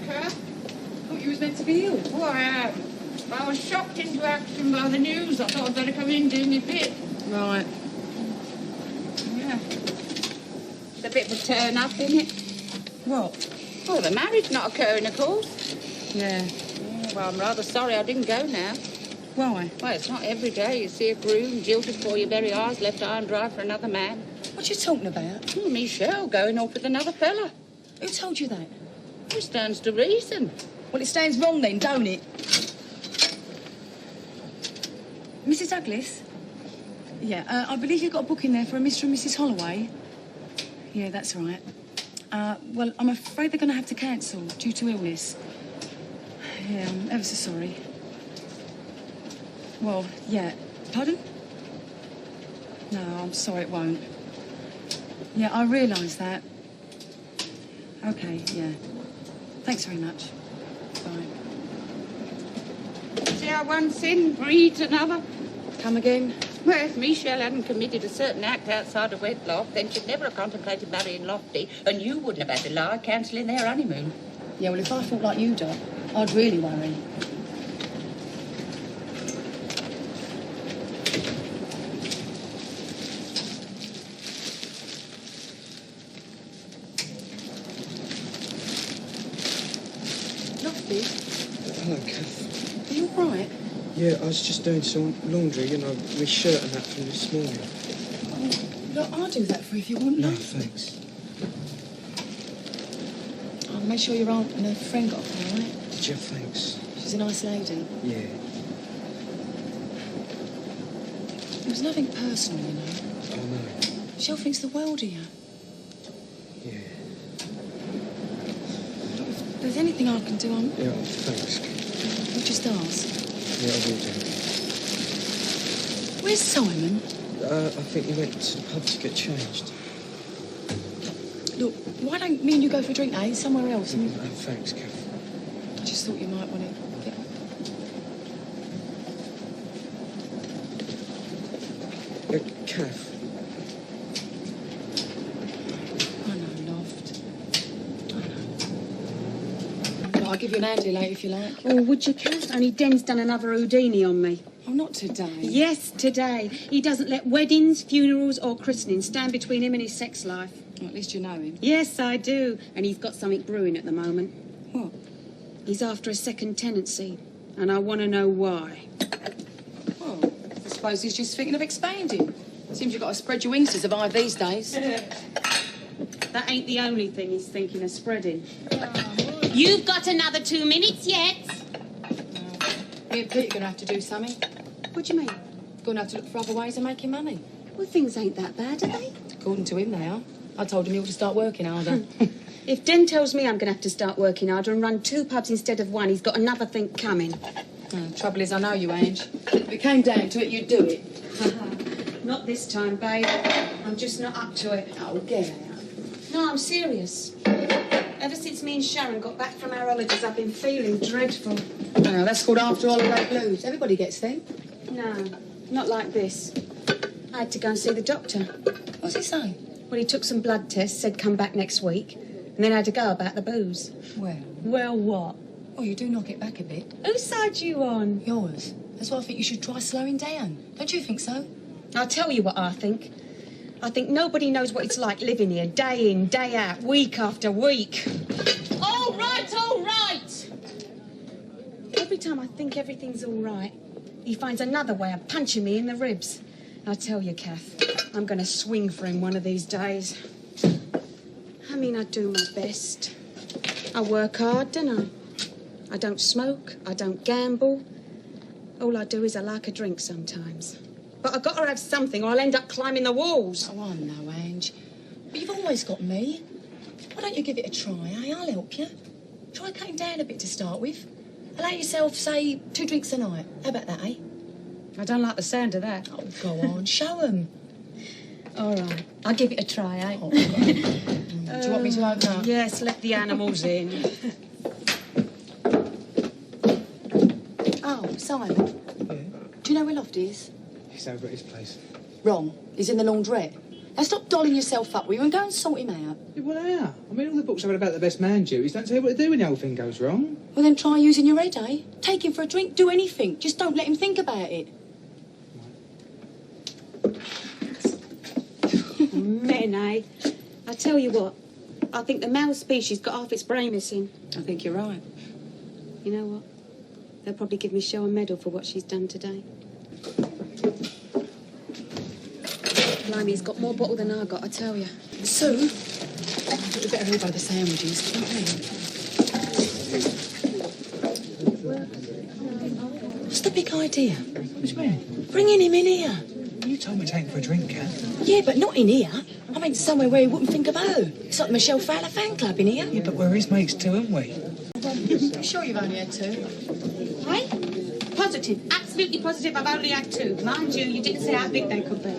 Kath. Thought you was meant to be ill. Oh, I am. I was shocked into action by the news. I thought I'd better come in and do me bit. Right. Yeah. It's a bit of a turn-up, isn't it? What? Well, the marriage not occurring, of course. Yeah. Well, I'm rather sorry I didn't go now. Why? Well, it's not every day you see a groom jilted before your very eyes, left high and dry for another man. What you talking about? Oh, Michelle going off with another fella. Who told you that? It stands to reason. Well, it stands wrong then, don't it? Mrs. Douglas? Yeah, I believe you've got a book in there for a Mr. and Mrs. Holloway. Yeah, that's right. Well, I'm afraid they're going to have to cancel due to illness. Yeah, I'm ever so sorry. Well, yeah. Pardon? No, I'm sorry, it won't. Yeah, I realise that. OK, yeah. Thanks very much. Bye. See how one sin breeds another? Come again? Well, if Michelle hadn't committed a certain act outside of wedlock, then she'd never have contemplated marrying Lofty, and you wouldn't have had to lie cancelling their honeymoon. Yeah, well, if I thought like you, Doc, I'd really worry. Lofty? Hello, Kath. Are you all right? Yeah, I was just doing some laundry, you know, my shirt and that from this morning. Oh, look, I'll do that for you if you want. No, thanks. I'll make sure your aunt and her friend got off all right. Did you? Thanks. She's a nice lady. Yeah. It was nothing personal, you know. Oh, no. Shell thinks the world of you. Yeah. Look, if there's anything I can do, I'm... Yeah, thanks. You just ask. Yeah, I will do. Where's Simon? I think he went to the pub to get changed. Look, why don't me and you go for a drink, eh? Somewhere else. And... Thanks, Kath. I just thought you might want to get... Kath. I know, Loft. I know. Well, I'll give you an handy later if you like. Oh, would you, Kath? Only Den's done another Houdini on me. Oh, not today. Yes, today. He doesn't let weddings, funerals or christenings stand between him and his sex life. Well, at least you know him. Yes, I do. And he's got something brewing at the moment. What? He's after a second tenancy, and I want to know why. Well, I suppose he's just thinking of expanding. Seems you've got to spread your wings to survive these days. That ain't the only thing he's thinking of spreading. You've got another 2 minutes yet. Me and Pete are going to have to do something. What do you mean? Going to have to look for other ways of making money. Well, things ain't that bad, are they? According to him, they are. I told him he ought to start working harder. If Den tells me I'm going to have to start working harder and run 2 pubs instead of 1, he's got another thing coming. Trouble is, I know you, Ange. If it came down to it, you'd do it. Not this time, babe. I'm just not up to it. Oh, get out. No, I'm serious. Ever since me and Sharon got back from our holidays, I've been feeling dreadful. Well, that's called after holiday blues. Everybody gets them. No, not like this. I had to go and see the doctor. What's he say? Well, he took some blood tests, said come back next week, and then had to go about the booze. Well? Well, what? Oh, you do knock it back a bit. Whose side you on? Yours. That's why I think you should try slowing down. Don't you think so? I'll tell you what I think. I think nobody knows what it's like living here, day in, day out, week after week. All right, all right! Every time I think everything's all right, he finds another way of punching me in the ribs. I tell you, Kath, I'm going to swing for him one of these days. I mean, I do my best. I work hard, don't I? I don't smoke, I don't gamble. All I do is I like a drink sometimes. But I've got to have something or I'll end up climbing the walls. Oh, I know, Ange. But you've always got me. Why don't you give it a try, eh? I'll help you. Try cutting down a bit to start with. Allow yourself, say, 2 drinks a night. How about that, eh? I don't like the sound of that. Oh, go on, show 'em. All right, I'll give it a try, eh? Oh, okay. Do you want me to open up? Yes, let the animals in. Oh, Simon. Yeah? Do you know where Lofty is? He's over at his place. Wrong. He's in the laundrette. Now stop dolling yourself up, will you, and go and sort him out. Yeah, well, how? I mean, all the books I've read about the best man duties don't tell you what to do when the whole thing goes wrong. Well, then try using your head, eh? Take him for a drink, do anything. Just don't let him think about it. Men, eh? I tell you what, I think the male species got half its brain missing. I think you're right. You know what? They'll probably give Michelle a medal for what she's done today. Blimey, he's got more bottle than I got, I tell you. Sue, I think we better hurry by the sandwiches, don't we? What's the big idea? What do you mean? Bringing him in here. You told me to take him for a drink, Kat. Yeah, but not in here. I meant somewhere where he wouldn't think of her. It's like the Michelle Fowler fan club in here. Yeah, but we're his mates too, aren't we? I'm sure you've only had 2. Hey? Positive, absolutely positive I've only had 2. Mind you, you didn't say how big they could be.